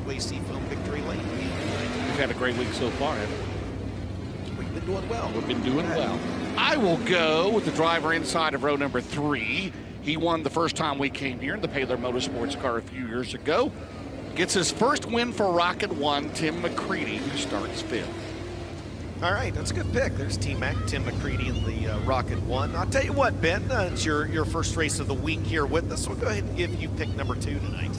Speedway Seafoam Victory Lane. We've had a great week so far, haven't we? We've been doing well. We've been doing well. I will go with the driver inside of row number 3. He won the first time we came here in the Paler Motorsports car a few years ago. Gets his first win for Rocket 1, Tim McCready, who starts 5th. All right, that's a good pick. There's T-Mac, Tim McCready in the Rocket 1. I'll tell you what, Ben, it's your first race of the week here with us. We'll go ahead and give you pick number 2 tonight.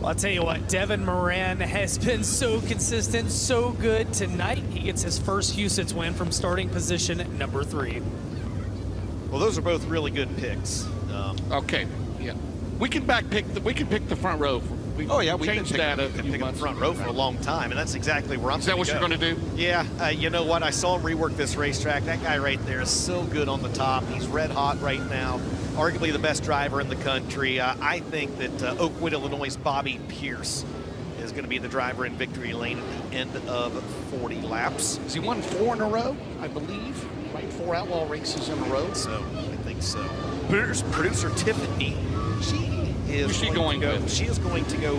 Well, I'll tell you what, Devin Moran has been so consistent, so good tonight. He gets his first Huset's win from starting position at number 3. Well, those are both really good picks. Okay, yeah. We can pick the front row. We've changed that We've been picking the front row for a long time, and that's exactly where I'm going to go. Is that what you're going to do? Yeah, you know what? I saw him rework this racetrack. That guy right there is so good on the top. He's red hot right now. Arguably the best driver in the country. I think that Oakwood, Illinois' Bobby Pierce is going to be the driver in victory lane at the end of 40 laps. Has he won 4 in a row, I believe? Right, 4 outlaw races in a row? So, I think so. Producer Tiffany, she is going to go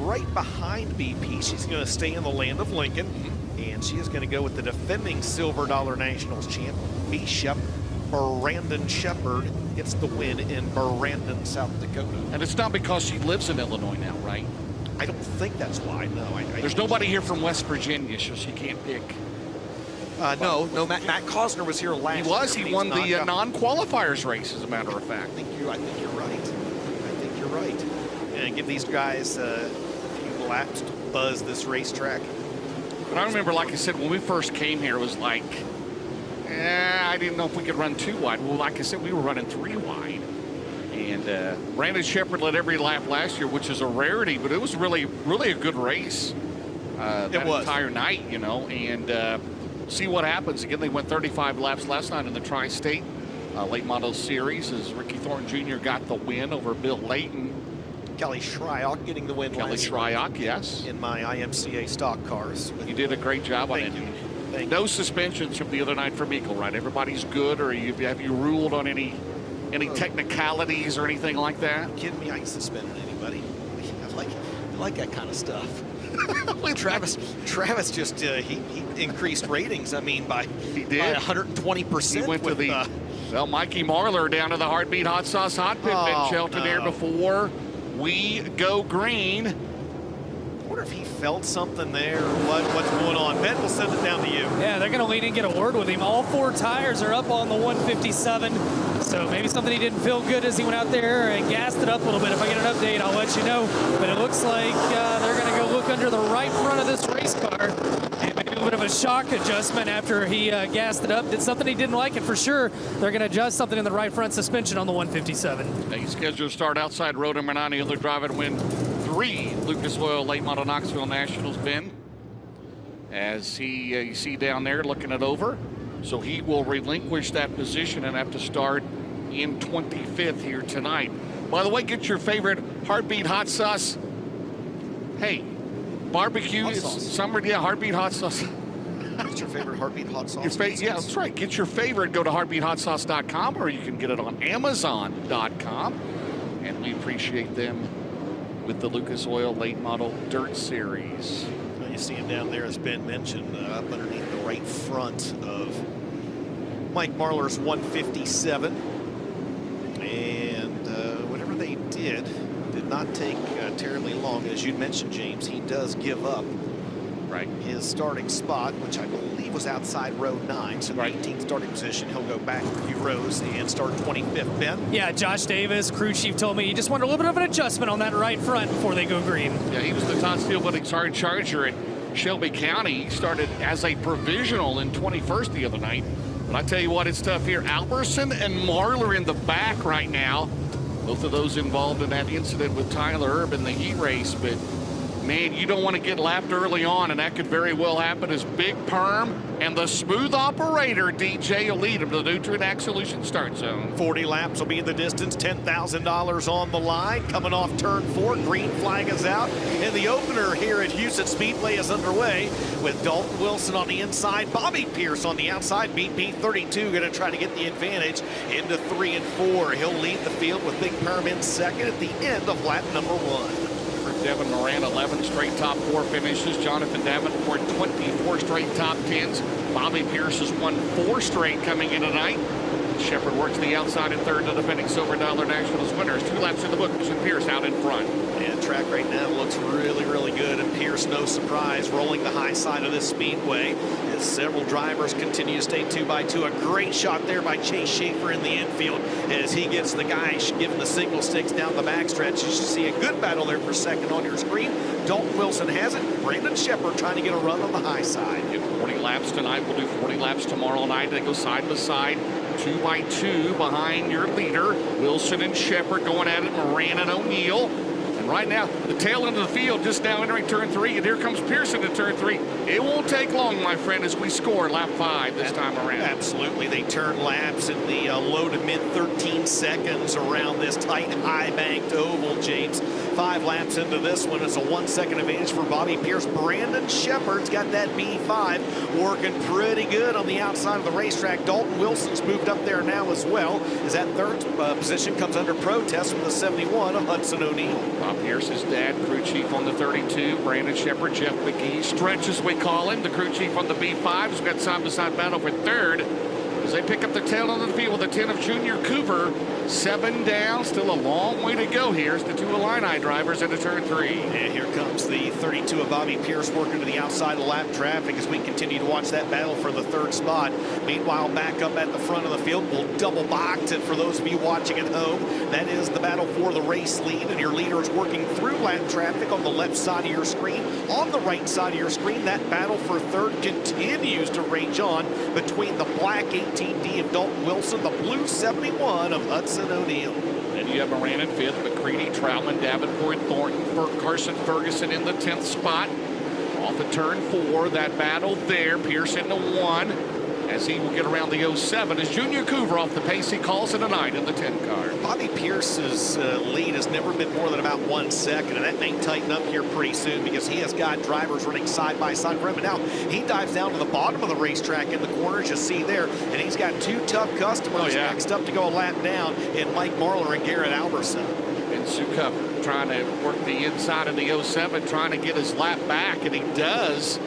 right behind BP. She's going to stay in the land of Lincoln, and she is going to go with the defending Silver Dollar Nationals champ, Bishop Brandon Shepard. Gets the win in Brandon, South Dakota. And it's not because she lives in Illinois now, right? I don't think that's why, no. There's nobody here from West Virginia, so she can't pick. No, Matt Cosner was here last year. He won the non-qualifiers race, as a matter of fact. I think you're right. And give these guys a few laps to buzz this racetrack. But I remember, like I said, when we first came here, it was like, I didn't know if we could run 2 wide. Well, like I said, we were running 3 wide. And Brandon Shepard led every lap last year, which is a rarity, but it was really, really a good race that entire night, you know, and see what happens. Again, they went 35 laps last night in the Tri-State Late Model Series as Ricky Thornton Jr. got the win over Bill Layton. Kelly Shryock getting the win last night, yes. In my IMCA stock cars. You did a great job on it. Thank you. No suspensions from the other night from Eagle, right? Everybody's good, or have you ruled on any technicalities or anything like that? Are you kidding me? I ain't suspended anybody. I like that kind of stuff. Travis just he increased ratings. I mean, by 120%. He went to the Mikey Marlar down to the Heartbeat Hot Sauce Hot Pit. Ben Shelton there before we go green. I wonder if he felt something there or what's going on. Ben, we'll send it down to you. Yeah, they're going to lean in and get a word with him. All 4 tires are up on the 157. So maybe something he didn't feel good as he went out there and gassed it up a little bit. If I get an update, I'll let you know. But it looks like they're going to go look under the right front of this race car. And maybe a bit of a shock adjustment after he gassed it up. Did something he didn't like, and for sure, they're going to adjust something in the right front suspension on the 157. He's scheduled to start outside row number 9. The other driver to win 3 Lucas Oil Late Model Knoxville Nationals, Ben. As you see down there looking it over. So he will relinquish that position and have to start in 25th here tonight. By the way, get your favorite Heartbeat Hot Sauce. Hey, barbecue, summer, Heartbeat Hot Sauce. What's your favorite Heartbeat Hot Sauce? Yeah, that's right. Get your favorite. Go to heartbeathotsauce.com, or you can get it on amazon.com. And we appreciate them with the Lucas Oil Late Model Dirt Series. Well, you see him down there, as Ben mentioned, up underneath the right front of Mike Marlar's 157. And whatever they did not take terribly long. As you mentioned, James, he does give up his starting spot, which I believe was outside row 9. So 18th starting position. He'll go back a few rows and start 25th. Ben? Yeah, Josh Davis, crew chief, told me he just wanted a little bit of an adjustment on that right front before they go green. Yeah, he was the Todd Steelbuilding Sergeant Charger at Shelby County. He started as a provisional in 21st the other night. But I tell you what, it's tough here. Alberson and Marlar in the back right now. Both of those involved in that incident with Tyler Erb in the heat race. But, man, you don't want to get lapped early on, and that could very well happen as Big Perm and the smooth operator, DJ, will lead him to the Nutrient Solution start zone. 40 laps will be in the distance, $10,000 on the line. Coming off turn 4, green flag is out. And the opener here at Huset Speedway is underway with Dalton Wilson on the inside, Bobby Pierce on the outside. BP32 going to try to get the advantage into 3 and 4. He'll lead the field with Big Perm in second at the end of lap number 1. Devin Moran, 11 straight top 4 finishes. Jonathan Davenport, 24 straight top 10s. Bobby Pierce has won 4 straight coming in tonight. Shepard works the outside in third, the defending Silver Dollar Nationals winners. 2 laps in the books, and Pierce out in front. And track right now looks really, really good. And Pierce, no surprise, rolling the high side of this speedway as several drivers continue to stay 2x2. A great shot there by Chase Schaefer in the infield as he gets the guy giving the signal sticks down the backstretch. You should see a good battle there for second on your screen. Dalton Wilson has it. Brandon Shepard trying to get a run on the high side. 40 laps tonight. We'll do 40 laps tomorrow night. They go side by side. 2x2 behind your leader. Wilson and Shepard going at it. Moran and O'Neill. And right now, the tail end of the field just now entering turn 3. And here comes Pearson to turn 3. It won't take long, my friend, as we score lap 5 this time around. Absolutely. They turn laps in the low to mid 13 seconds around this tight, high-banked oval, James. 5 laps into this one. It's a 1 second advantage for Bobby Pierce. Brandon Shepard's got that B5 working pretty good on the outside of the racetrack. Dalton Wilson's moved up there now as well, as that third position comes under protest from the 71 of Hudson O'Neill. Bob Pierce's dad, crew chief on the 32. Brandon Shepard, Jeff McGee, Stretch as we call him, the crew chief on the B5's got side-by-side battle for third as they pick up the tail end of the field with the 10 of Junior Coover. 7 down, still a long way to go here as the 2 Illini drivers into turn 3. And here comes the 32 of Bobby Pierce working to the outside of lap traffic as we continue to watch that battle for the third spot. Meanwhile, back up at the front of the field, we'll double box it for those of you watching at home. That is the battle for the race lead, and your leader is working through lap traffic on the left side of your screen. On the right side of your screen, that battle for third continues to rage on between the black 18D of Dalton Wilson, the blue 71 of Hudson O'Neill. Then you have Moran in 5th, McCready, Troutman, Davenport, Thornton, Carson Ferguson in the 10th spot. Off of turn 4, that battle there. Pierce into 1 as he will get around the 07 as Junior Coover off the pace he calls it a night in the 10 car. Bobby Pierce's lead has never been more than about 1 second, and that may tighten up here pretty soon because he has got drivers running side by side for him. And now he dives down to the bottom of the racetrack in the corners, you see there, and he's got 2 tough customers next up to go a lap down in Mike Marler and Garrett Alberson. And Sukup trying to work the inside of the 07, trying to get his lap back, and he does.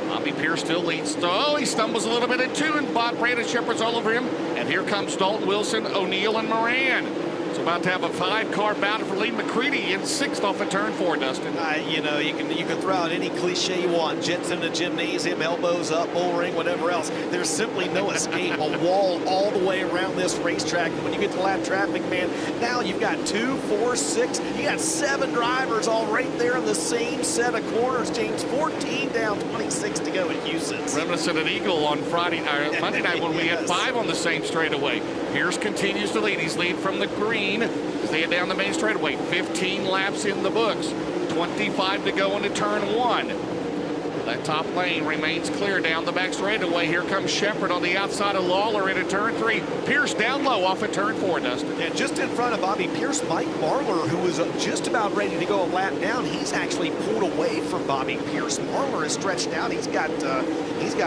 Bobby Pierce still leads. Oh, he stumbles a little bit at 2, and Brandon Shepard's all over him. And here comes Dalton Wilson, O'Neill, and Moran. It's about to have a 5-car battle for lead. McCready in 6th off of turn 4, Dustin. You know, you can throw out any cliche you want. Jets in the gymnasium, elbows up, bull ring, whatever else. There's simply no escape. A wall all the way around this racetrack. When you get to lap traffic, man, now you've got 2, 4, 6. You got 7 drivers all right there in the same set of corners, James. 14 down, 26 to go at Huset. Reminiscent of Eagle on Monday night when we had 5 on the same straightaway. Pierce continues to lead. He's lead from the green as they head down the main straightaway. 15 laps in the books. 25 to go into turn 1. That top lane remains clear down the back straightaway. Here comes Shepard on the outside of Lawler into turn 3. Pierce down low off of turn 4, Dustin. And just in front of Bobby Pierce, Mike Marler, who was just about ready to go a lap down, he's actually pulled away from Bobby Pierce. Marler is stretched out. He's got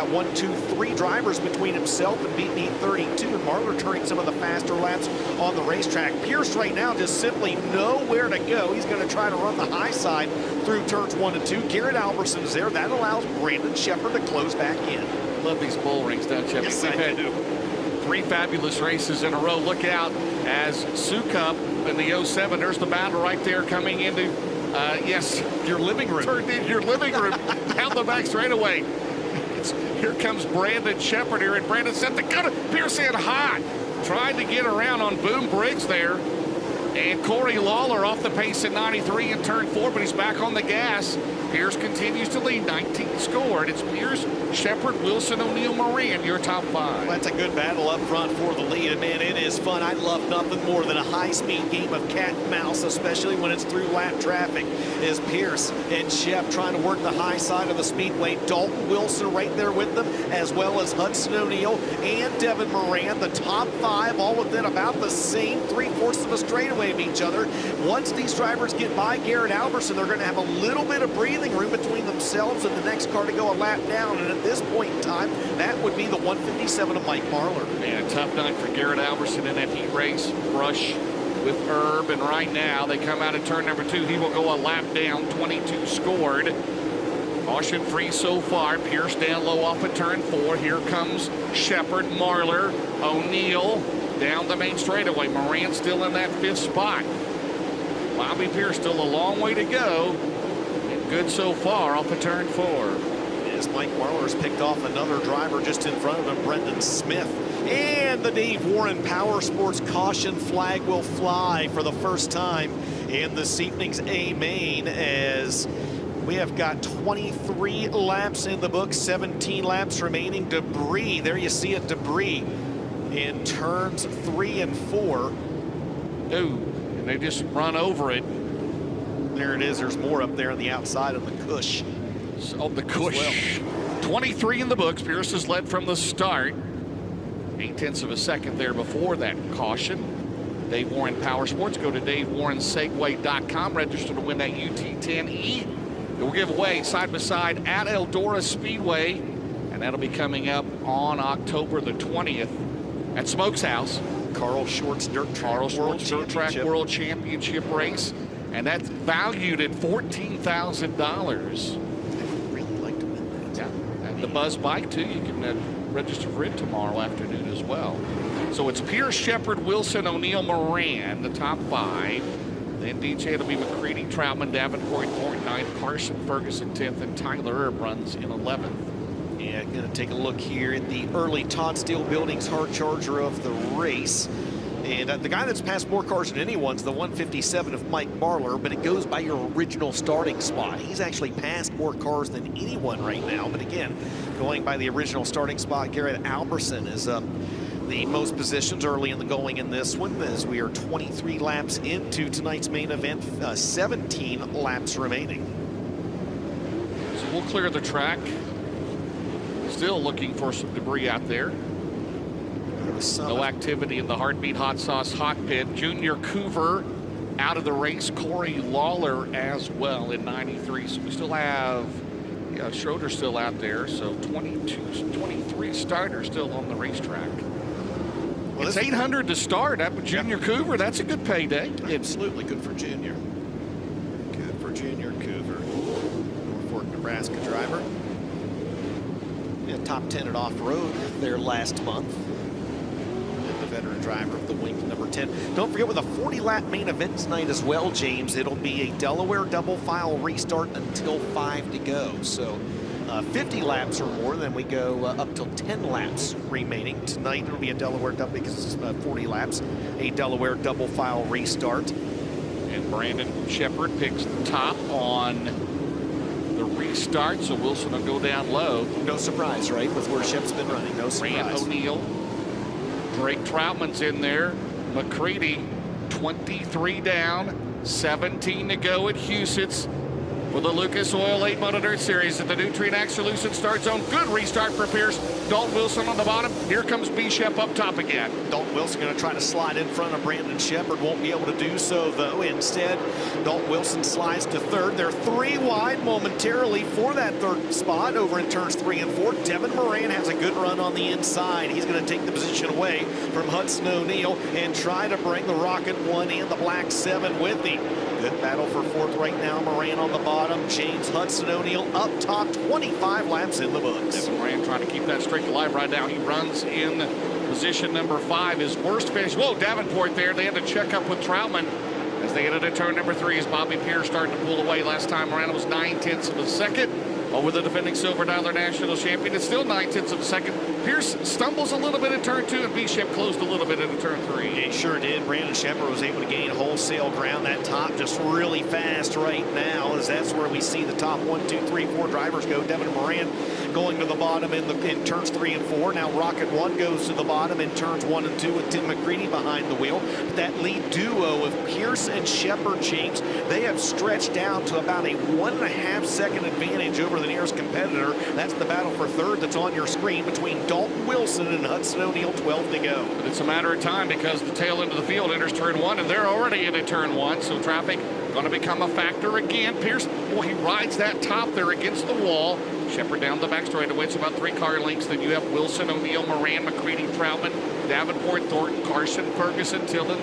1, 2, 3 drivers between himself and BB 32, and Marler turning some of the faster laps on the racetrack. Pierce right now just simply nowhere to go. He's going to try to run the high side through turns 1 and 2. Garrett Alberson is there. That allows Brandon Shepard to close back in. Love these bull rings, don't you? Yes, I do. 3 fabulous races in a row. Look out as Sukup in the 07. There's the battle right there coming into, yes, your living room. Turned in your living room down the back straightaway. Here comes Brandon Shepard here, and Brandon set the gun. Pierce in hot, trying to get around on Boom Briggs there. And Corey Lawler off the pace at 93 in turn 4, but he's back on the gas. Pierce continues to lead, 19 scored. It's Pierce, Shepard, Wilson, O'Neill, Moran, your top 5. Well, that's a good battle up front for the lead, and man, it is fun. I love nothing more than a high-speed game of cat and mouse, especially when it's through lap traffic. Is Pierce and Shep trying to work the high side of the speedway. Dalton Wilson right there with them, as well as Hudson O'Neill and Devin Moran, the top 5, all within about the same 3/4 of a straightaway of each other. Once these drivers get by Garrett Alberson, they're going to have a little bit of breathing room between themselves and the next car to go a lap down, and at this point in time, that would be the 157 of Mike Marler. Man, a tough night for Garrett Alberson in that heat race. Brush with Herb, and right now they come out of turn number 2. He will go a lap down, 22 scored. Caution free so far. Pierce down low off of turn 4. Here comes Shepard, Marlar, O'Neill down the main straightaway. Moran still in that 5th spot. Bobby Pierce still a long way to go. And good so far off of turn 4. As Mike Marlar's picked off another driver just in front of him, Brendan Smith. And the Dave Warren Power Sports caution flag will fly for the first time in this evening's A main, as we have got 23 laps in the book, 17 laps remaining. Debris, there you see it, debris in turns 3 and 4. Ooh, and they just run over it. There it is. There's more up there on the outside of the cush. Oh, the cush. Well. 23 in the books. Pierce has led from the start. 0.8 of a second there before that caution. Dave Warren Power Sports. Go to DaveWarrenSegway.com. Register to win that UT10E. We'll give away side-by-side at Eldora Speedway, and that'll be coming up on October the 20th at Smokes House. Carl Short's Dirt Track World Championship race, and that's valued at $14,000. I'd really like to win that. Yeah, and the Buzz Bike too. You can register for it tomorrow afternoon as well. So it's Pierce, Shepard, Wilson, O'Neill, Moran, the top 5. Then DJ, it'll be McCready, Troutman, Davenport, Thornton 9th, Carson, Ferguson 10th, and Tyler Erb runs in 11th. Yeah, going to take a look here at the early Todd Steele Buildings hard charger of the race. And the guy that's passed more cars than anyone's the 157 of Mike Marlar, but it goes by your original starting spot. He's actually passed more cars than anyone right now. But again, going by the original starting spot, Garrett Alberson is the most positions early in the going in this one, as we are 23 laps into tonight's main event, 17 laps remaining. So we'll clear the track. Still looking for some debris out there. No activity in the Heartbeat Hot Sauce Hot Pit. Junior Coover out of the race. Corey Lawler as well in 93. So we still have, yeah, Schroeder still out there. So 23 starters still on the racetrack. Well, it's 800 to start up with Junior Coover. That's a good payday. Absolutely good for Junior. Good for Junior Coover. Norfolk, Nebraska driver. Yeah, top 10 at off-road there last month. The veteran driver of the Wings number 10. Don't forget, with a 40-lap main event tonight as well, James, it'll be a Delaware double file restart until 5 to go. So 50 laps or more, then we go up till 10 laps remaining. Tonight it'll be a Delaware double, because it's 40 laps, a Delaware double file restart. And Brandon Shepard picks the top on the restart, so Wilson will go down low. No surprise, right, with where Shep's been running. No surprise. Rand O'Neill. Drake Troutman's in there. McCready, 23 down, 17 to go at Huset's for the Lucas Oil 8 Moto Dirt Series at the Nutrient Axolution start zone. Good restart for Pierce. Dalton Wilson on the bottom. Here comes B. Shep up top again. Dalton Wilson going to try to slide in front of Brandon Shepard. Won't be able to do so, though. Instead, Dalton Wilson slides to third. They're 3 wide momentarily for that third spot over in turns 3 and 4. Devin Moran has a good run on the inside. He's going to take the position away from Hudson O'Neill and try to bring the Rocket 1 and the Black 7 with him. Good battle for fourth right now. Moran on the bottom. James Hudson O'Neill up top. 25 laps in the books. Devin Moran trying to keep that streak alive right now. He runs in position number 5. His worst finish. Whoa, Davenport there. They had to check up with Troutman as they headed to turn number 3. As Bobby Pierce starting to pull away. Last time around it was 9/10 of a second over the defending Silver Dollar National Champion. It's still 9/10 of a second. Pierce stumbles a little bit in turn 2, and B-Shep closed a little bit into turn 3. It sure did. Brandon Shepard was able to gain wholesale ground. That top just really fast right now, as that's where we see the top 1, 2, 3, 4 drivers go. Devin Moran going to the bottom in turns 3 and 4. Now Rocket 1 goes to the bottom in turns 1 and 2 with Tim McCready behind the wheel. But that lead duo of Pierce and Shepard, James, they have stretched down to about a 1.5 second advantage over the nearest competitor. That's the battle for third that's on your screen between Dalton Wilson and Hudson O'Neill. 12 to go. But it's a matter of time, because the tail end of the field enters turn 1, and they're already into turn 1, so traffic going to become a factor again. Pierce, well, he rides that top there against the wall. Shepard down the back straightaway. It's about 3 car lengths. Then you have Wilson, O'Neill, Moran, McCready, Troutman, Davenport, Thornton, Carson, Ferguson, Tillin,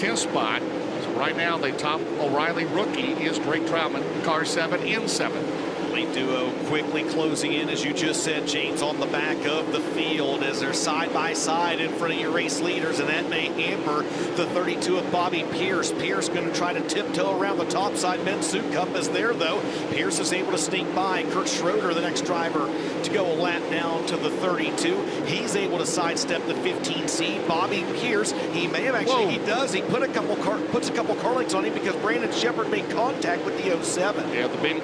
10th spot. So right now, the top O'Reilly rookie is Drake Troutman, car 7 in 7th. Lead duo quickly closing in, as you just said, James, on the back of the field as they're side by side in front of your race leaders, and that may hamper the 32 of Bobby Pierce. Pierce going to try to tiptoe around the top side. Ben Sukup is there, though. Pierce is able to sneak by. Kurt Schroeder, the next driver, to go a lap down to the 32. He's able to sidestep the 15 seed. Bobby Pierce, he may have actually, he does. He puts a couple car links on him because Brandon Shepard made contact with the 07. Yeah, the Ben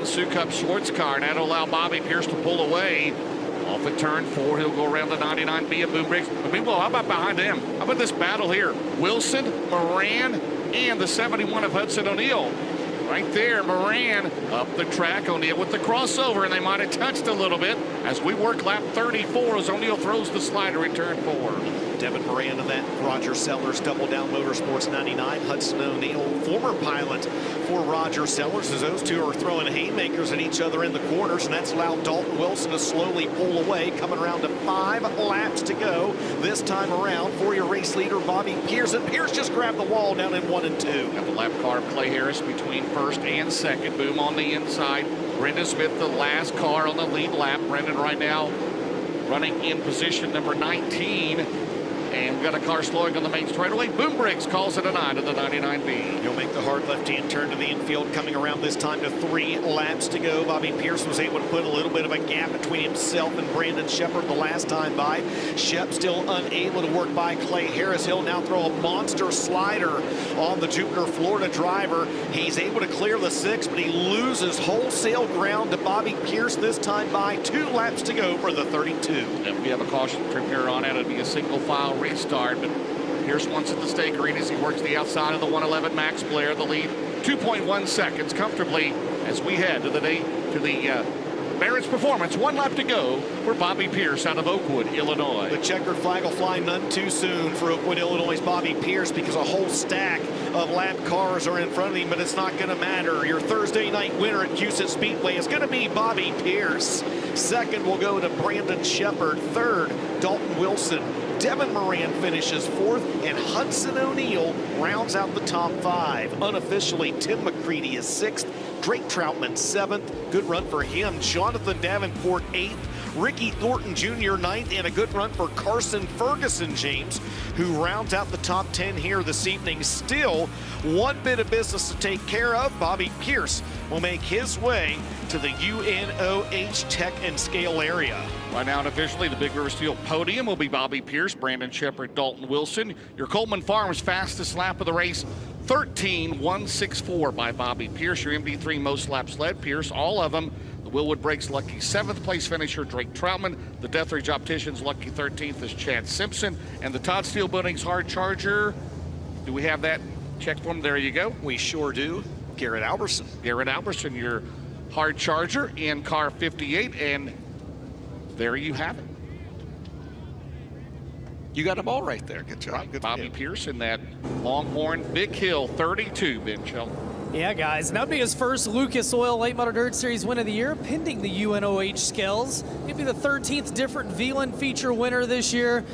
Sukup Schwartz car, and that'll allow Bobby Pierce to pull away off at turn 4. He'll go around the 99B of Boom Briggs. But meanwhile, how about behind him? How about this battle here? Wilson, Moran, and the 71 of Hudson O'Neal. Right there, Moran up the track. O'Neal with the crossover, and they might have touched a little bit as we work lap 34 as O'Neal throws the slider in turn 4. Devin Moran in that. Roger Sellers, Double Down Motorsports 99. Hudson O'Neal, former pilot for Roger Sellers, as those two are throwing haymakers at each other in the corners, and that's allowed Dalton Wilson to slowly pull away, coming around to 5 laps to go this time around for your race leader, Bobby Pierce. And Pierce just grabbed the wall down in 1 and 2. Got the lap car of Clay Harris between first and second. Boom on the inside. Brendan Smith, the last car on the lead lap. Brendan right now running in position number 19. And we've got a car slowing on the main straightaway. Boom Briggs calls it a 9 to the 99B. He'll make the hard left-hand turn to the infield, coming around this time to 3 laps to go. Bobby Pierce was able to put a little bit of a gap between himself and Brandon Shepard the last time by. Shep still unable to work by Clay Harris. He'll now throw a monster slider on the Jupiter, Florida driver. He's able to clear the 6, but he loses wholesale ground to Bobby Pierce this time by. 2 laps to go for the 32. If we have a caution from here on out, it'll be a single file restart, but Pierce wants at the stake green as he works the outside of the 111. Max Blair, the lead, 2.1 seconds comfortably as we head to the Barrett's Performance. 1 lap to go for Bobby Pierce out of Oakwood, Illinois. The checkered flag will fly none too soon for Oakwood, Illinois' Bobby Pierce, because a whole stack of lap cars are in front of him, but it's not going to matter. Your Thursday night winner at Huset Speedway is going to be Bobby Pierce. Second will go to Brandon Shepard. Third, Dalton Wilson. Devin Moran finishes 4th, and Hudson O'Neal rounds out the top 5. Unofficially, Tim McCready is 6th. Drake Troutman 7th. Good run for him. Jonathan Davenport 8th. Ricky Thornton Jr. 9th, and a good run for Carson Ferguson, James, who rounds out the top 10 here this evening. Still, 1 bit of business to take care of. Bobby Pierce will make his way to the UNOH Tech and Scale area. Right now, officially, the Big River Steel podium will be Bobby Pierce, Brandon Shepard, Dalton Wilson. Your Coleman Farms fastest lap of the race, 13.164 by Bobby Pierce. Your MD3 most laps led, Pierce, all of them. The Willwood Brakes lucky 7th place finisher, Drake Troutman. The Deathridge Opticians lucky 13th is Chad Simpson. And the Todd Steel Building's hard charger, do we have that check for him? There you go. We sure do. Garrett Alberson. Garrett Alberson, your hard charger in car 58, and there you have it. You got them all right there. Good job. Good Bobby Pierce in that Longhorn Big Hill 32, Ben Shelton. Yeah, guys, and that would be his first Lucas Oil Late Model Dirt Series win of the year, pending the UNOH scales. He'd be the 13th different VLAN feature winner this year.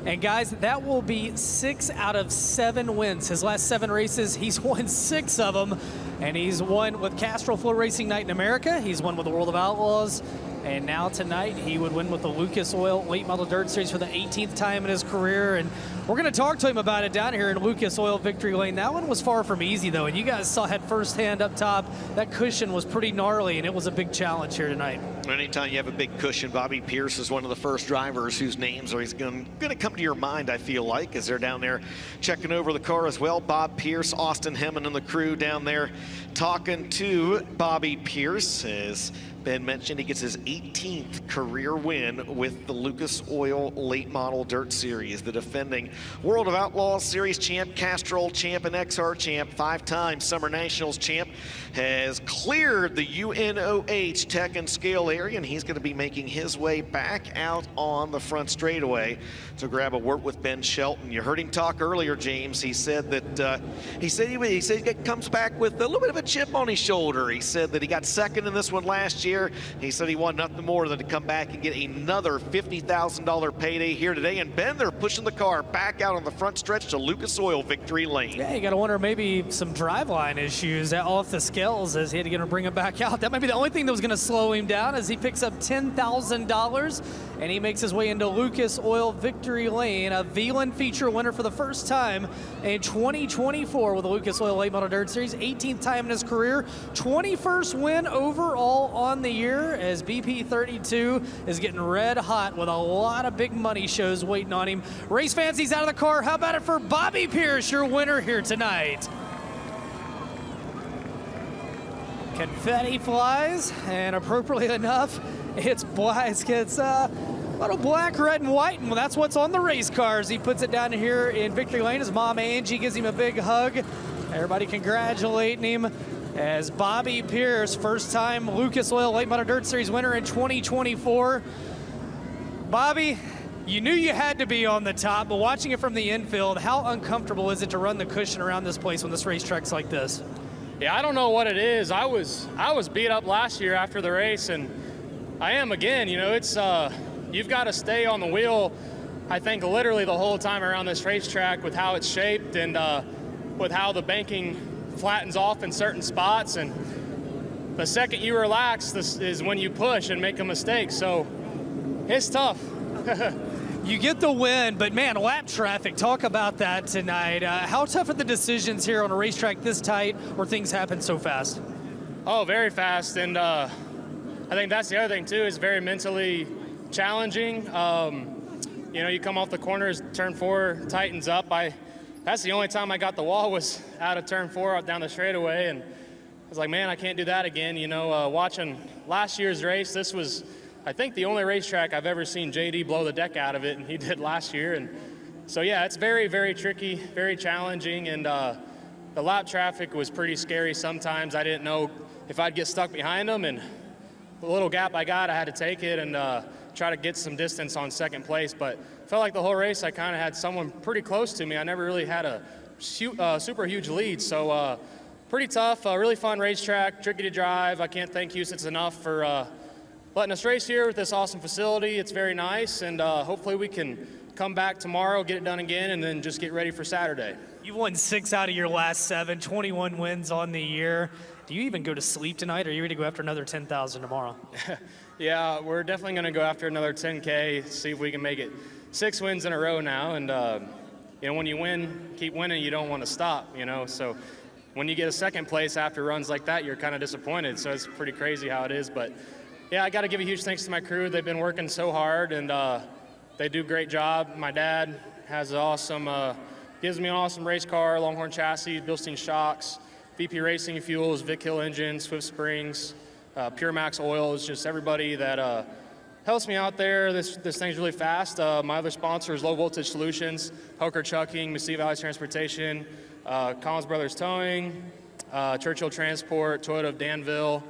And guys, that will be 6 out of 7 wins. His last 7 races, he's won 6 of them. And he's won with Castrol Flow Racing Night in America. He's won with the World of Outlaws. And now tonight, he would win with the Lucas Oil Late Model Dirt Series for the 18th time in his career. And we're going to talk to him about it down here in Lucas Oil Victory Lane. That one was far from easy, though. And you guys had firsthand up top, that cushion was pretty gnarly, and it was a big challenge here tonight. Anytime you have a big cushion, Bobby Pierce is one of the first drivers whose names are going to come to your mind, I feel like, as they're down there checking over the car as well. Bob Pierce, Austin Hemmon, and the crew down there talking to Bobby Pierce. As Ben mentioned, he gets his 18th career win with the Lucas Oil Late Model Dirt Series. The defending World of Outlaws Series champ, Castrol champ, and XR champ, 5-time Summer Nationals champ, has cleared the UNOH Tech and Scale area, and he's going to be making his way back out on the front straightaway to grab a word with Ben Shelton. You heard him talk earlier, James. He said that he said he comes back with a little bit of a chip on his shoulder. He said that he got second in this one last year. He said he wanted nothing more than to come back and get another $50,000 payday here today. And Ben, they're pushing the car back out on the front stretch to Lucas Oil victory lane. Yeah, you got to wonder maybe some driveline issues off the scales as he had to bring him back out. That might be the only thing that was going to slow him down as he picks up $10,000 and he makes his way into Lucas Oil victory lane, a VLAN feature winner for the first time in 2024 with the Lucas Oil Late Model Dirt Series, 18th time in his career, 21st win overall on the year as BP32 is getting red hot with a lot of big money shows waiting on him. Race fans, he's out of the car. How about it for Bobby Pierce, your winner here tonight? Confetti flies, and appropriately enough, it's a little black, red, and white, and that's what's on the race cars. He puts it down here in victory lane. His mom, Angie, gives him a big hug. Everybody congratulating him as Bobby Pierce, first-time Lucas Oil Late Model Dirt Series winner in 2024. Bobby, you knew you had to be on the top, but watching it from the infield, how uncomfortable is it to run the cushion around this place when this racetrack's like this? Yeah, I don't know what it is. I was beat up last year after the race, and I am again. You know, it's you've got to stay on the wheel, I think, literally the whole time around this racetrack with how it's shaped and with how the banking flattens off in certain spots. And the second you relax, this is when you push and make a mistake. So it's tough. You get the win, but man, lap traffic, talk about that tonight. How tough are the decisions here on a racetrack this tight where things happen so fast? Oh, very fast. And I think that's the other thing too, is very mentally challenging. You know, you come off the corners, turn 4 tightens up. That's the only time I got the wall was out of turn 4 out down the straightaway. And I was like, man, I can't do that again. You know, watching last year's race, this was, I think, the only racetrack I've ever seen JD blow the deck out of it, and he did last year. And so, yeah, it's very, very tricky, very challenging, and the lap traffic was pretty scary sometimes. I didn't know if I'd get stuck behind them, and the little gap I got, I had to take it and try to get some distance on second place. But felt like the whole race I kind of had someone pretty close to me. I never really had a super huge lead, so pretty tough, really fun racetrack, tricky to drive. I can't thank Huset enough for letting us race here with this awesome facility. It's very nice, and hopefully we can come back tomorrow, get it done again, and then just get ready for Saturday. You've won 6 out of your last 7, 21 wins on the year. Do you even go to sleep tonight, or are you ready to go after another 10,000 tomorrow? Yeah, we're definitely going to go after another 10K, see if we can make it 6 wins in a row now. And you know, when you win, keep winning, you don't want to stop, you know. So when you get a second place after runs like that, you're kind of disappointed. So it's pretty crazy how it is. But yeah, I got to give a huge thanks to my crew. They've been working so hard, and they do a great job. My dad has an awesome, gives me an awesome race car, Longhorn chassis, Bilstein shocks, VP Racing Fuels, Vic Hill engines, Swift Springs, Pure Max oils, just everybody that helps me out there. This thing's really fast. My other sponsors, Low Voltage Solutions, Hoker Trucking, Mesilla Valley Transportation, Collins Brothers Towing, Churchill Transport, Toyota of Danville,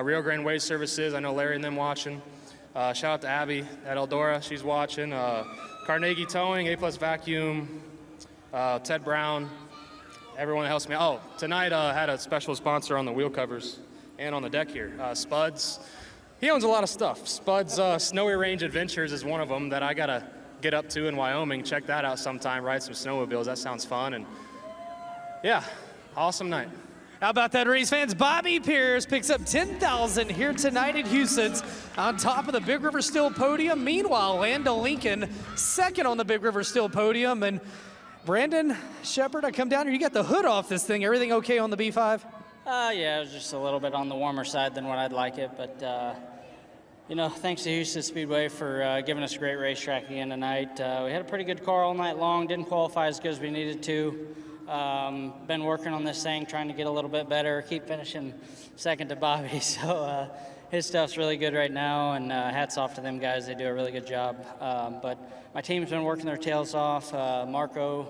Rio Grande Waste Services. I know Larry and them watching. Shout out to Abby at Eldora, she's watching. Carnegie Towing, A Plus Vacuum, Ted Brown, everyone that helps me. Oh, tonight had a special sponsor on the wheel covers and on the deck here, Spuds. He owns a lot of stuff. Spuds Snowy Range Adventures is one of them that I gotta get up to in Wyoming. Check that out sometime, ride some snowmobiles, that sounds fun. And yeah, awesome night. How about that, race fans? Bobby Pierce picks up $10,000 here tonight at Huset on top of the Big River Steel podium. Meanwhile, Lando Lincoln second on the Big River Steel podium. And Brandon Shepard, I come down here. You got the hood off this thing. Everything okay on the B5? Yeah, it was just a little bit on the warmer side than what I'd like it. But, you know, thanks to Huset Speedway for giving us a great racetrack again tonight. We had a pretty good car all night long. Didn't qualify as good as we needed to. Been working on this thing, trying to get a little bit better, keep finishing second to Bobby. So his stuff's really good right now, and hats off to them guys. They do a really good job. But my team's been working their tails off. Marco,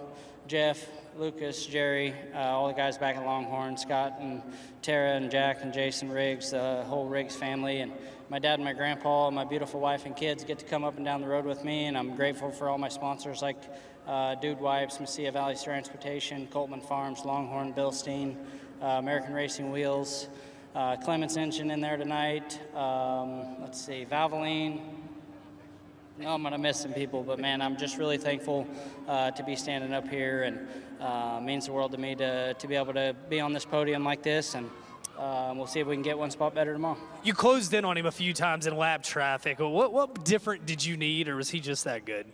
Jeff, Lucas, Jerry, all the guys back at Longhorn, Scott and Tara and Jack and Jason Riggs, the whole Riggs family, and my dad and my grandpa and my beautiful wife and kids get to come up and down the road with me, and I'm grateful for all my sponsors like Dude Wipes, Mesilla Valley Transportation, Coltman Farms, Longhorn, Bilstein, American Racing Wheels, Clements engine in there tonight. Let's see, Valvoline. No, I'm going to miss some people, but man, I'm just really thankful to be standing up here, and means the world to me to be able to be on this podium like this, and we'll see if we can get one spot better tomorrow. You closed in on him a few times in lap traffic. What different did you need, or was he just that good?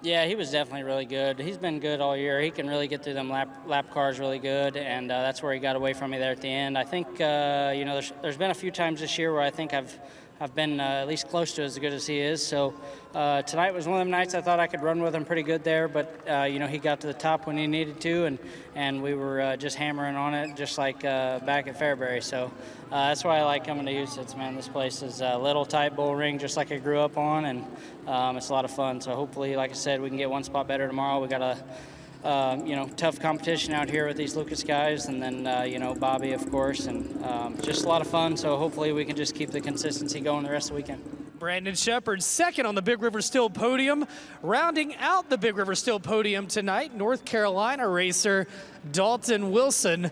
Yeah, he was definitely really good. He's been good all year. He can really get through them lap cars really good, and that's where he got away from me there at the end. I think, you know, there's been a few times this year where I think I've been at least close to as good as he is. So tonight was one of them nights I thought I could run with him pretty good there, but you know, he got to the top when he needed to, and we were just hammering on it, just like back at Fairbury. So that's why I like coming to Huset, man. This place is a little tight bull ring, just like I grew up on, and it's a lot of fun. So hopefully, like I said, we can get one spot better tomorrow. We got a you know, tough competition out here with these Lucas guys, and then you know, Bobby, of course, and just a lot of fun. So hopefully we can just keep the consistency going the rest of the weekend. Brandon Shepard, second on the Big River Steel podium. Rounding out the Big River Steel podium tonight, North Carolina racer Dalton Wilson.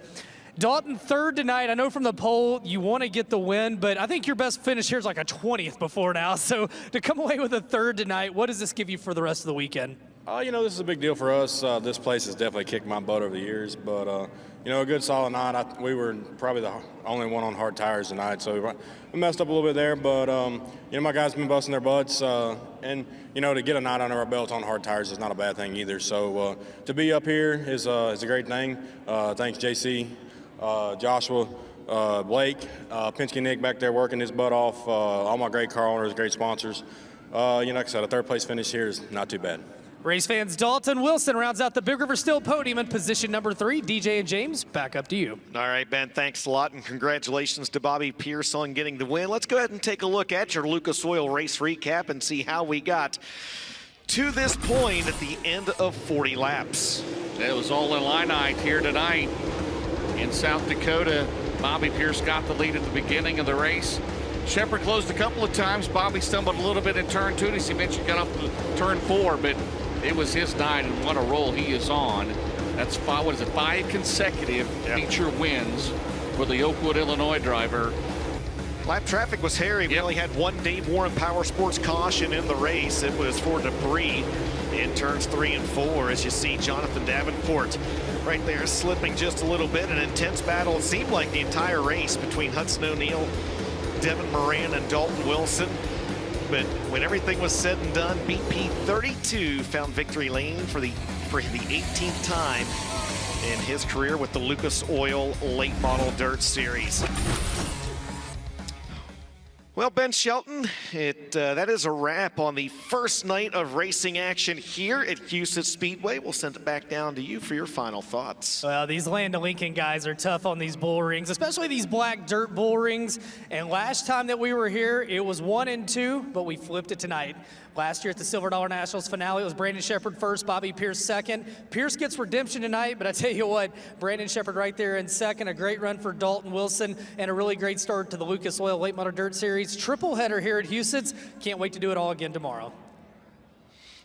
Dalton, third tonight. I know from the poll you want to get the win, but I think your best finish here is like a 20th before now. So to come away with a third tonight, what does this give you for the rest of the weekend? You know, this is a big deal for us. This place has definitely kicked my butt over the years, but you know, a good solid night. We were probably the only one on hard tires tonight, so we messed up a little bit there. But you know, my guys have been busting their butts, and you know, to get a night under our belt on hard tires is not a bad thing either. So to be up here is a great thing. Thanks, JC, Joshua, Blake, Penske Nick back there working his butt off. All my great car owners, great sponsors. You know, like I said, a third place finish here is not too bad. Race fans, Dalton Wilson rounds out the Big River Steel podium in position number 3. DJ and James, back up to you. All right, Ben, thanks a lot, and congratulations to Bobby Pierce on getting the win. Let's go ahead and take a look at your Lucas Oil race recap and see how we got to this point at the end of 40 laps. It was all in line here tonight in South Dakota. Bobby Pierce got the lead at the beginning of the race. Shepard closed a couple of times. Bobby stumbled a little bit in turn 2, as he mentioned, got off the turn 4, but it was his night, and what a roll he is on. That's 5 consecutive feature wins for the Oakwood, Illinois driver. Lap traffic was hairy. We only had one Dave Warren Power Sports caution in the race. It was for debris in turns 3 and 4, as you see Jonathan Davenport right there slipping just a little bit. An intense battle. It seemed like the entire race between Hudson O'Neal, Devin Moran, and Dalton Wilson. But when everything was said and done, BP 32 found victory lane for the 18th time in his career with the Lucas Oil Late Model Dirt Series. Well, Ben Shelton, that is a wrap on the first night of racing action here at Huset Speedway. We'll send it back down to you for your final thoughts. Well, these Land O'Lincoln guys are tough on these bull rings, especially these black dirt bull rings. And last time that we were here, it was 1 and 2, but we flipped it tonight. Last year at the Silver Dollar Nationals finale, it was Brandon Shepard first, Bobby Pierce second. Pierce gets redemption tonight, but I tell you what, Brandon Shepard right there in second. A great run for Dalton Wilson, and a really great start to the Lucas Oil Late Model Dirt Series. Triple header here at Huset's. Can't wait to do it all again tomorrow.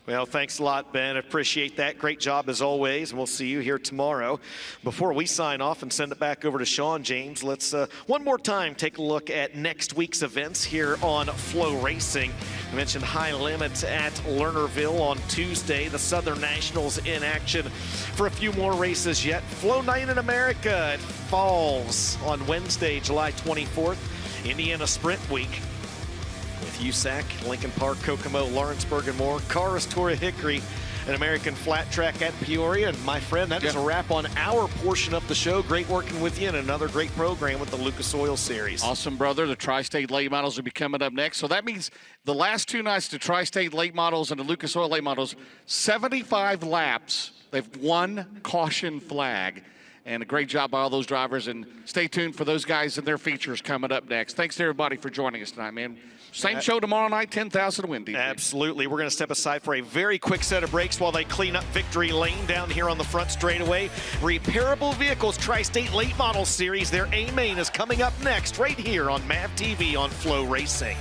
Well, thanks a lot, Ben. Appreciate that. Great job as always, and we'll see you here tomorrow. Before we sign off and send it back over to Sean, James, let's one more time take a look at next week's events here on Flow Racing. I mentioned High Limits at Lernerville on Tuesday. The Southern Nationals in action for a few more races yet. Flow Night in America at Falls on Wednesday, July 24th. Indiana Sprint Week with USAC, Lincoln Park, Kokomo, Lawrenceburg, and more. Cars Tour of Hickory, an American Flat Track at Peoria. And my friend, that is a wrap on our portion of the show. Great working with you, and another great program with the Lucas Oil Series. Awesome, brother. The Tri-State Late Models will be coming up next. So that means the last 2 nights, the Tri-State Late Models and the Lucas Oil Late Models, 75 laps. They've won caution flag. And a great job by all those drivers. And stay tuned for those guys and their features coming up next. Thanks to everybody for joining us tonight, man. Same show tomorrow night, 10,000 to win, DJ. Absolutely. We're going to step aside for a very quick set of breaks while they clean up Victory Lane down here on the front straightaway. Repairable Vehicles Tri-State Late Model Series. Their A-Main is coming up next right here on MAV TV on Flow Racing.